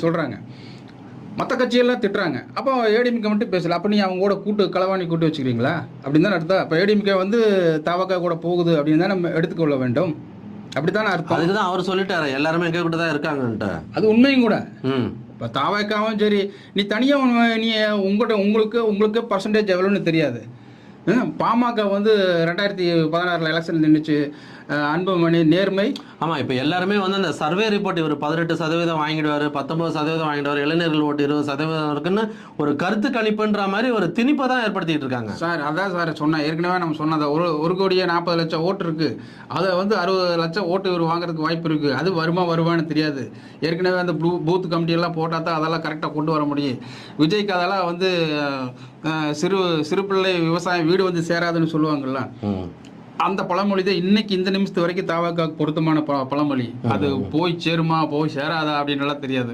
சொல்கிறாங்க, மற்ற கட்சியெல்லாம் திட்டுறாங்க. அப்போ ஏடிஎம்கே மட்டும் பேசல. அப்போ நீ அவங்க கூட களவாணி கூட்டு வச்சுக்கிறீங்களா அப்படின்னு தானே அர்த்தம். அப்போ ஏடிஎம்கே வந்து தவக கூட போகுது அப்படின்னு தான் நம்ம எடுத்துக்கொள்ள வேண்டும். அப்படித்தானே அர்த்தம். அதுக்கு தான் அவர் சொல்லிட்டாரு எல்லாருமே எங்க கூட தான் இருக்காங்கன்ட்டு. அது உண்மையும் கூட. இப்போ தவகாவும் சரி, நீ தனியாக நீ உங்களுக்கு பர்சன்டேஜ் எவ்வளோன்னு தெரியாது. பாமக வந்து 2016 எலெக்ஷன் நின்றுச்சு. அன்புமணி, நேர்மை. ஆமாம், இப்போ எல்லாருமே வந்து அந்த சர்வே ரிப்போர்ட் இவர் 18% வாங்கிடுவார், 19% வாங்கிடுவார், இளைஞர்கள் ஓட்டு 20% இருக்குன்னு ஒரு கருத்து கணிப்புன்ற மாதிரி ஒரு திணிப்பை தான் ஏற்படுத்திட்டு இருக்காங்க சார். அதான் சார் சொன்னேன், ஏற்கனவே நம்ம சொன்னதை 1,40,00,000 ஓட்டு இருக்குது. அதை வந்து 60 லட்சம் ஓட்டு இவர் வாங்குறதுக்கு வாய்ப்பு இருக்குது. அது வருமானு தெரியாது. ஏற்கனவே அந்த பூத் கமிட்டியெல்லாம் போட்டால் தான் அதெல்லாம் கரெக்டாக கொண்டு வர முடியும். விஜய்க்கு அதெல்லாம் வந்து சிறு பிள்ளை விவசாயம் வீடு வந்து சேராதுன்னு சொல்லுவாங்கல்ல, அந்த பழமொழி தான் இன்னைக்கு இந்த நிமிஷத்து வரைக்கும் தாவக பொருத்தமான பழமொழி. அது போய் சேருமா போய் சேராதா அப்படின்னு எல்லாம் தெரியாது.